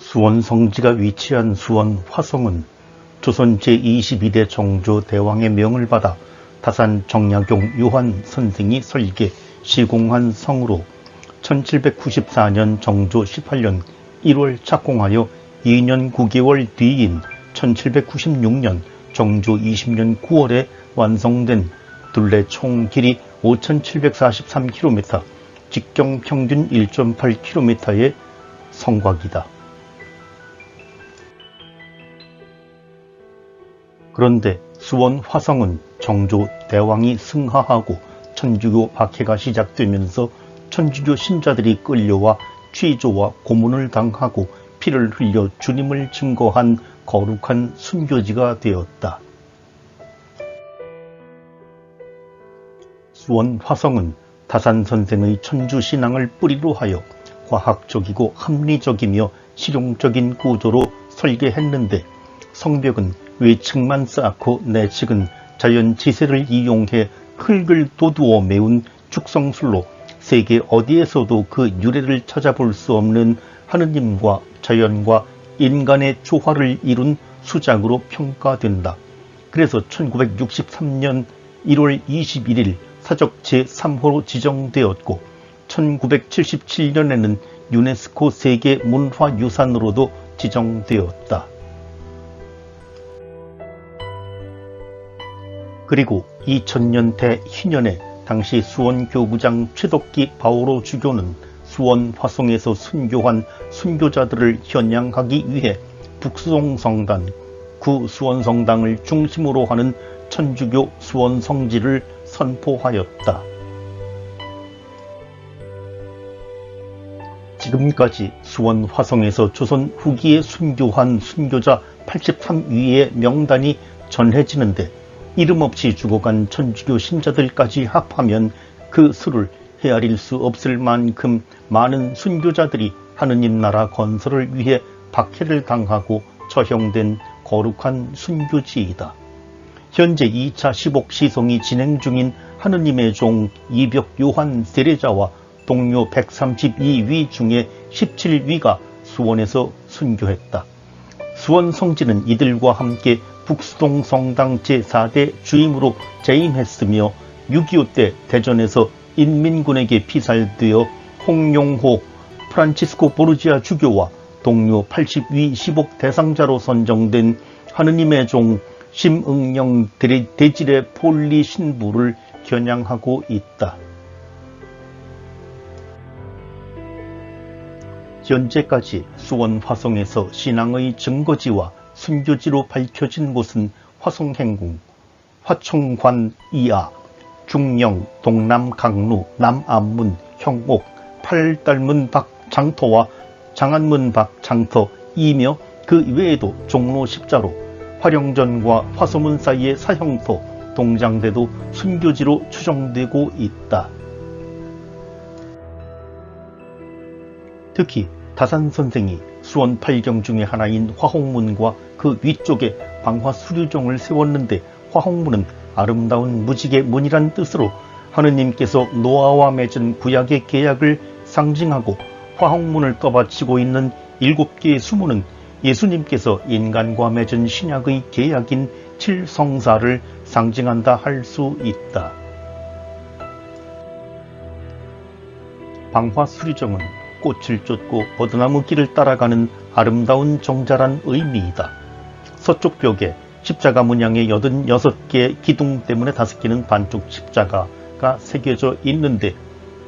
수원 성지가 위치한 수원 화성은 조선 제22대 정조 대왕의 명을 받아 다산 정약용 유한 선생이 설계, 시공한 성으로 1794년 정조 18년 1월 착공하여 2년 9개월 뒤인 1796년 정조 20년 9월에 완성된 둘레 총 길이 5,743km, 직경 평균 1.8km의 성곽이다. 그런데 수원 화성은 정조 대왕이 승하하고 천주교 박해가 시작되면서 천주교 신자들이 끌려와 취조와 고문을 당하고 피를 흘려 주님을 증거한 거룩한 순교지가 되었다. 수원 화성은 다산 선생의 천주신앙을 뿌리로 하여 과학적이고 합리적이며 실용적인 구조로 설계했는데, 성벽은 외측만 쌓고 내측은 자연 지세를 이용해 흙을 도두어 메운 축성술로 세계 어디에서도 그 유래를 찾아볼 수 없는 하느님과 자연과 인간의 조화를 이룬 수작으로 평가된다. 그래서 1963년 1월 21일 사적 제3호로 지정되었고 1977년에는 유네스코 세계문화유산으로도 지정되었다. 그리고 2000년 대희년에 당시 수원 교구장 최덕기 바오로 주교는 수원 화성에서 순교한 순교자들을 현양하기 위해 북수동성당, 구 수원성당을 중심으로 하는 천주교 수원성지를 선포하였다. 지금까지 수원 화성에서 조선 후기에 순교한 순교자 83위의 명단이 전해지는데, 이름 없이 죽어간 천주교 신자들까지 합하면 그 수를 헤아릴 수 없을 만큼 많은 순교자들이 하느님 나라 건설을 위해 박해를 당하고 처형된 거룩한 순교지이다. 현재 2차 시복 시송이 진행 중인 하느님의 종 이벽 요한 세례자와 동료 132위 중에 17위가 수원에서 순교했다. 수원 성지는 이들과 함께 북수동 성당 제4대 주임으로 재임했으며 6.25 때 대전에서 인민군에게 피살되어 홍용호 프란치스코 보르지아 주교와 동료 80위 시복 대상자로 선정된 하느님의 종 심응영 대지레 폴리 신부를 겨냥하고 있다. 현재까지 수원 화성에서 신앙의 증거지와 순교지로 밝혀진 곳은 화성행궁, 화청관 이하, 중령, 동남 강루, 남안문, 형옥, 팔달문 밖 장터와 장안문 밖 장터이며 그 외에도 종로 십자로, 화령전과 화서문 사이의 사형터, 동장대도 순교지로 추정되고 있다. 특히 다산 선생이 수원 8경 중의 하나인 화홍문과 그 위쪽에 방화 수류종을 세웠는데, 화홍문은 아름다운 무지개 문이란 뜻으로 하느님께서 노아와 맺은 구약의 계약을 상징하고, 화홍문을 떠받치고 있는 7개의 수문은 예수님께서 인간과 맺은 신약의 계약인 7성사를 상징한다 할 수 있다. 방화 수류종은 꽃을 쫓고 버드나무 길을 따라가는 아름다운 정자란 의미이다. 서쪽 벽에 십자가 문양의 86개의 기둥 때문에 5개는 반쪽 십자가가 새겨져 있는데,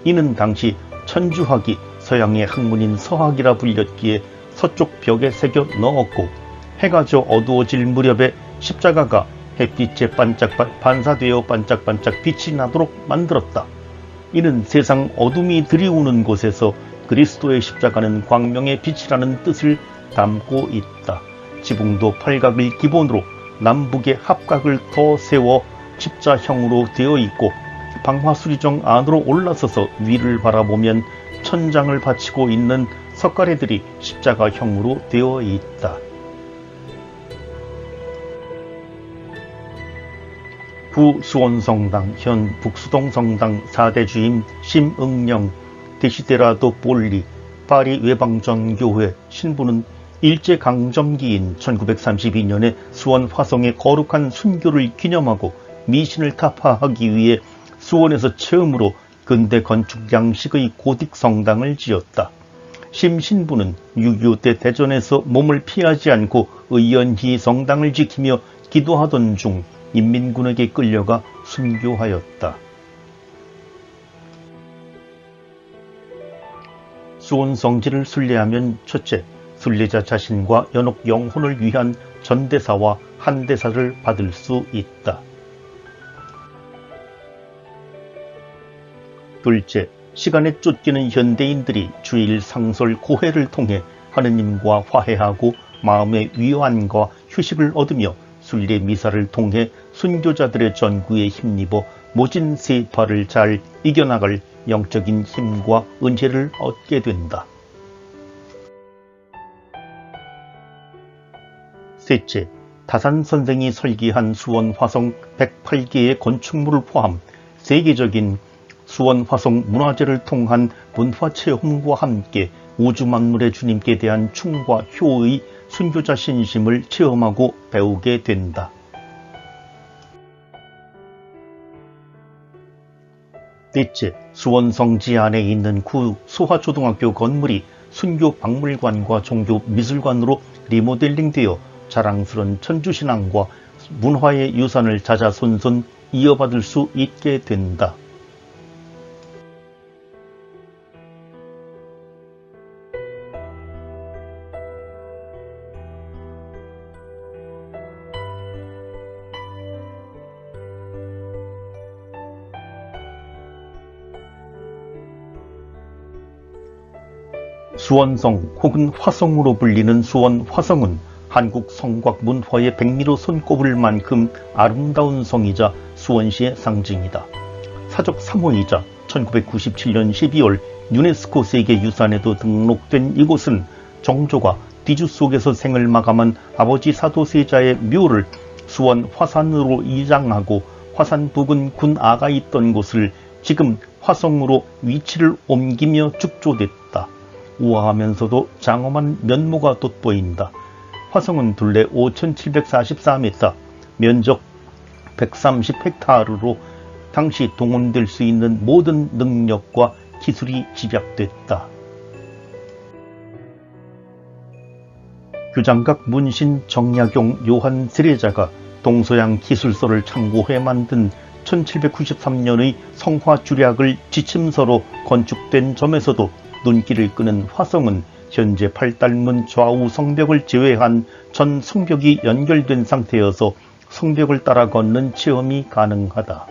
이는 당시 천주학이 서양의 학문인 서학이라 불렸기에 서쪽 벽에 새겨 넣었고, 해가 져 어두워질 무렵에 십자가가 햇빛에 반사되어 반짝반짝 빛이 나도록 만들었다. 이는 세상 어둠이 드리우는 곳에서 그리스도의 십자가는 광명의 빛이라는 뜻을 담고 있다. 지붕도 팔각을 기본으로 남북의 합각을 더 세워 십자형으로 되어 있고, 방화수리종 안으로 올라서서 위를 바라보면 천장을 받치고 있는 석가래들이 십자가형으로 되어 있다. 구 수원성당, 현 북수동성당 4대 주임 심응영, 데시데라도 볼리, 파리 외방전교회 신부는 일제강점기인 1932년에 수원 화성의 거룩한 순교를 기념하고 미신을 타파하기 위해 수원에서 처음으로 근대 건축 양식의 고딕 성당을 지었다. 심신부는 6.25 때 대전에서 몸을 피하지 않고 의연히 성당을 지키며 기도하던 중 인민군에게 끌려가 순교하였다. 수원 성지를 순례하면 첫째, 순례자 자신과 연옥 영혼을 위한 전대사와 한대사를 받을 수 있다. 둘째, 시간에 쫓기는 현대인들이 주일 상설 고해를 통해 하느님과 화해하고 마음의 위안과 휴식을 얻으며 순례 미사를 통해 순교자들의 전구에 힘입어 모진 세파를 잘 이겨나갈 영적인 힘과 은혜를 얻게 된다. 셋째, 다산 선생이 설계한 수원 화성 108개의 건축물을 포함 세계적인 수원 화성 문화재를 통한 문화체험과 함께 우주만물의 주님께 대한 충과 효의 순교자 신심을 체험하고 배우게 된다. 넷째, 수원 성지 안에 있는 구 수화초등학교 건물이 순교 박물관과 종교 미술관으로 리모델링되어 자랑스러운 천주신앙과 문화의 유산을 자자손손 이어받을 수 있게 된다. 수원성 혹은 화성으로 불리는 수원 화성은 한국 성곽 문화의 백미로 손꼽을 만큼 아름다운 성이자 수원시의 상징이다. 사적 3호이자 1997년 12월 유네스코 세계유산에도 등록된 이곳은 정조가 뒤주 속에서 생을 마감한 아버지 사도세자의 묘를 수원 화산으로 이장하고 화산 부근 군아가 있던 곳을 지금 화성으로 위치를 옮기며 축조됐다. 우아하면서도 장엄한 면모가 돋보인다. 화성은 둘레 5,744m, 면적 130헥타르로 당시 동원될 수 있는 모든 능력과 기술이 집약됐다. 규장각 문신 정약용 요한 세례자가 동서양 기술서를 참고해 만든 1793년의 성화주략을 지침서로 건축된 점에서도 눈길을 끄는 화성은 현재 8달문 좌우 성벽을 제외한 전 성벽이 연결된 상태여서 성벽을 따라 걷는 체험이 가능하다.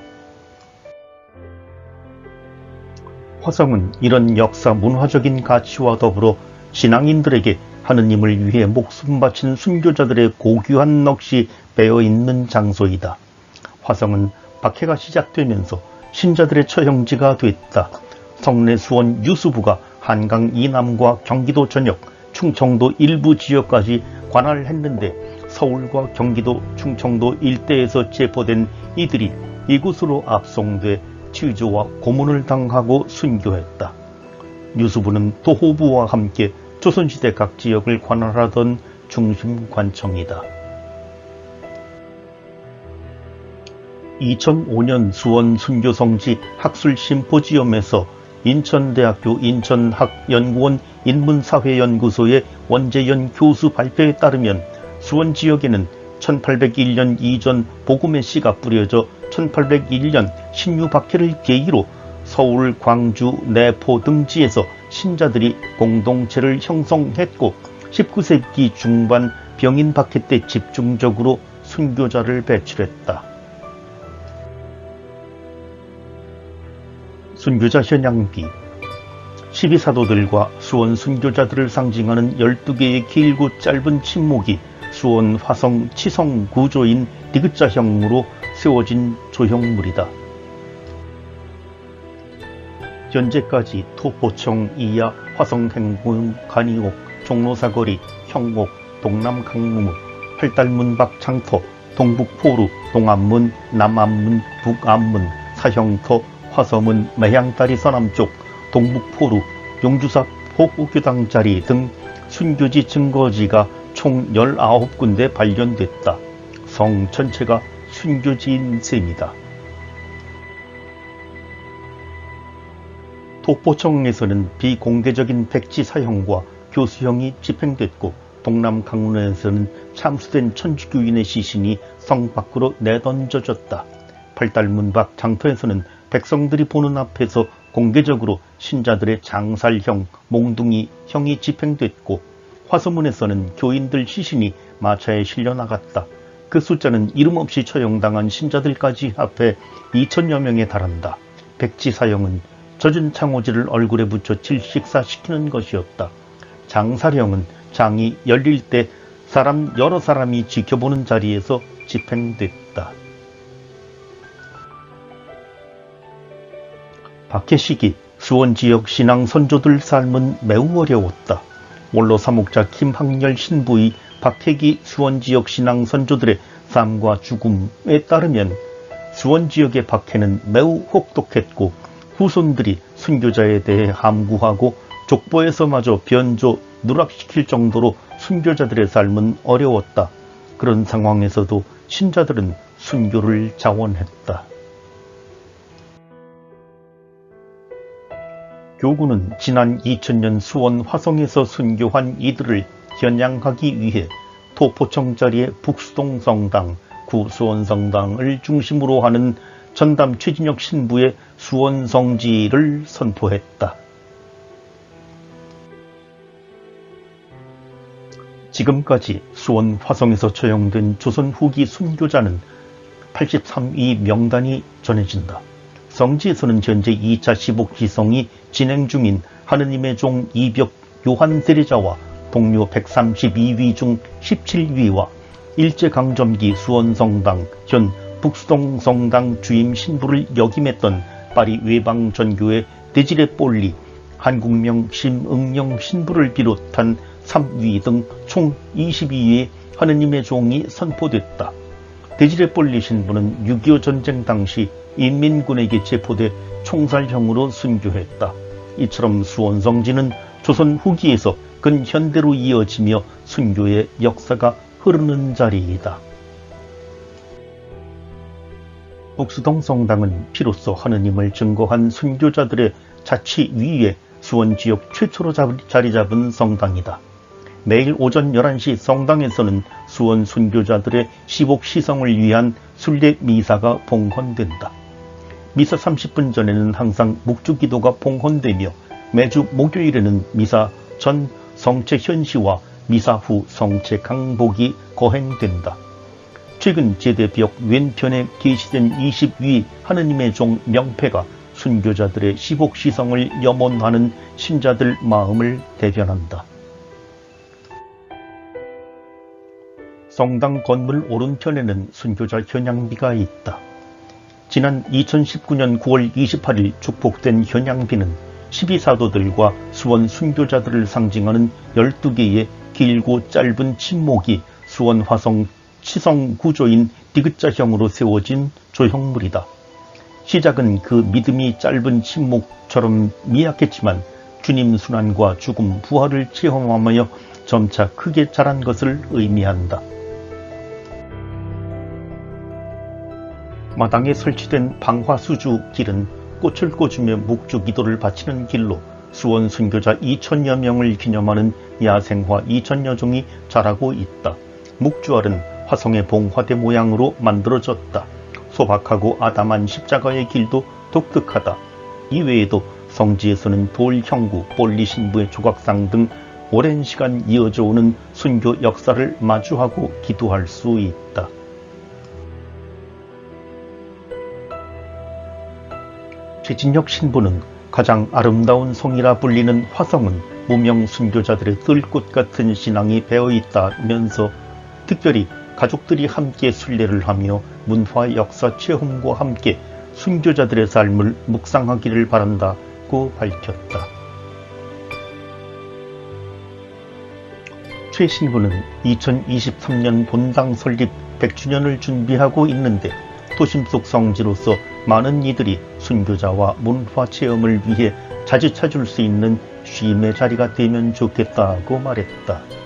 화성은 이런 역사 문화적인 가치와 더불어 신앙인들에게 하느님을 위해 목숨 바친 순교자들의 고귀한 넋이 배어있는 장소이다. 화성은 박해가 시작되면서 신자들의 처형지가 됐다. 성내 수원 유수부가 한강 이남과 경기도 전역, 충청도 일부 지역까지 관할했는데 서울과 경기도, 충청도 일대에서 체포된 이들이 이곳으로 압송돼 취조와 고문을 당하고 순교했다. 유수부는 도호부와 함께 조선시대 각 지역을 관할하던 중심관청이다. 2005년 수원 순교성지 학술심포지엄에서 인천대학교 인천학연구원 인문사회연구소의 원재현 교수 발표에 따르면 수원 지역에는 1801년 이전 복음의 씨가 뿌려져 1801년 신유 박해를 계기로 서울, 광주, 내포 등지에서 신자들이 공동체를 형성했고 19세기 중반 병인 박해 때 집중적으로 순교자를 배출했다. 순교자 현양비 12사도들과 수원 순교자들을 상징하는 12개의 길고 짧은 침묵이 수원 화성 치성 구조인 디귿자형으로 세워진 조형물이다. 현재까지 토포청, 이야, 화성행궁, 간이옥, 종로사거리, 형옥, 동남강무문, 팔달문 박창터, 동북포루, 동안문, 남안문, 북안문, 사형터, 화서문, 매향다리 서남쪽, 동북포루, 용주사 복우교당 자리 등 순교지 증거지가 총 19군데 발견됐다. 성 전체가 순교지인 셈이다. 독보청에서는 비공개적인 백지 사형과 교수형이 집행됐고, 동남 강원에서는 참수된 천주교인의 시신이 성 밖으로 내던져졌다. 팔달문 밖 장터에서는 백성들이 보는 앞에서 공개적으로 신자들의 장살형, 몽둥이형이 집행됐고, 화서문에서는 교인들 시신이 마차에 실려 나갔다. 그 숫자는 이름 없이 처형당한 신자들까지 합해 2000여 명에 달한다. 백지 사형은 젖은 창호지를 얼굴에 붙여 질식사시키는 것이었다. 장살형은 장이 열릴 때 여러 사람이 지켜보는 자리에서 집행됐다. 박해식이 수원지역 신앙 선조들 삶은 매우 어려웠다. 원로 사목자 김학렬 신부의 박해기 수원지역 신앙 선조들의 삶과 죽음에 따르면 수원지역의 박해는 매우 혹독했고, 후손들이 순교자에 대해 함구하고 족보에서마저 변조, 누락시킬 정도로 순교자들의 삶은 어려웠다. 그런 상황에서도 신자들은 순교를 자원했다. 교구는 지난 2000년 수원 화성에서 순교한 이들을 겨냥하기 위해 토포청 자리의 북수동 성당, 구수원 성당을 중심으로 하는 전담 최진혁 신부의 수원 성지를 선포했다. 지금까지 수원 화성에서 처형된 조선 후기 순교자는 83위 명단이 전해진다. 성지에서는 현재 2차 시복기성이 진행 중인 하느님의 종 이벽 요한 세례자와 동료 132위 중 17위와 일제강점기 수원성당 현 북수동 성당 주임 신부를 역임했던 파리 외방전교회 데지레 폴리, 한국명 심응영 신부를 비롯한 3위 등 총 22위의 하느님의 종이 선포됐다. 데지레 폴리 신부는 6.25 전쟁 당시 인민군에게 체포돼 총살형으로 순교했다. 이처럼 수원성지는 조선 후기에서 근현대로 이어지며 순교의 역사가 흐르는 자리이다. 북수동 성당은 피로써 하느님을 증거한 순교자들의 자치 위에 수원 지역 최초로 자리 잡은 성당이다. 매일 오전 11시 성당에서는 수원 순교자들의 시복 시성을 위한 순례 미사가 봉헌된다. 미사 30분 전에는 항상 묵주기도가 봉헌되며 매주 목요일에는 미사 전 성체 현시와 미사 후 성체 강복이 거행된다. 최근 제대벽 왼편에 게시된 20위 하느님의 종 명패가 순교자들의 시복 시성을 염원하는 신자들 마음을 대변한다. 성당 건물 오른편에는 순교자 현양비가 있다. 지난 2019년 9월 28일 축복된 현양비는 12사도들과 수원 순교자들을 상징하는 12개의 길고 짧은 침목이 수원 화성 치성 구조인 디귿자형으로 세워진 조형물이다. 시작은 그 믿음이 짧은 침묵처럼 미약했지만 주님 순환과 죽음, 부활을 체험하며 점차 크게 자란 것을 의미한다. 마당에 설치된 방화수주 길은 꽃을 꽂으며 묵주 기도를 바치는 길로 수원 순교자 2000여 명을 기념하는 야생화 2000여 종이 자라고 있다. 묵주알은 화성의 봉화대 모양으로 만들어졌다. 소박하고 아담한 십자가의 길도 독특하다. 이외에도 성지에서는 돌형구, 볼리신부의 조각상 등 오랜 시간 이어져 오는 순교 역사를 마주하고 기도할 수 있다. 최진혁 신부는 가장 아름다운 성이라 불리는 화성은 무명 순교자들의 들꽃 같은 신앙이 배어있다면서 특별히 가족들이 함께 순례를 하며 문화 역사 체험과 함께 순교자들의 삶을 묵상하기를 바란다고 밝혔다. 최 신부는 2023년 본당 설립 100주년을 준비하고 있는데 도심 속 성지로서 많은 이들이 순교자와 문화 체험을 위해 자주 찾을 수 있는 쉼의 자리가 되면 좋겠다고 말했다.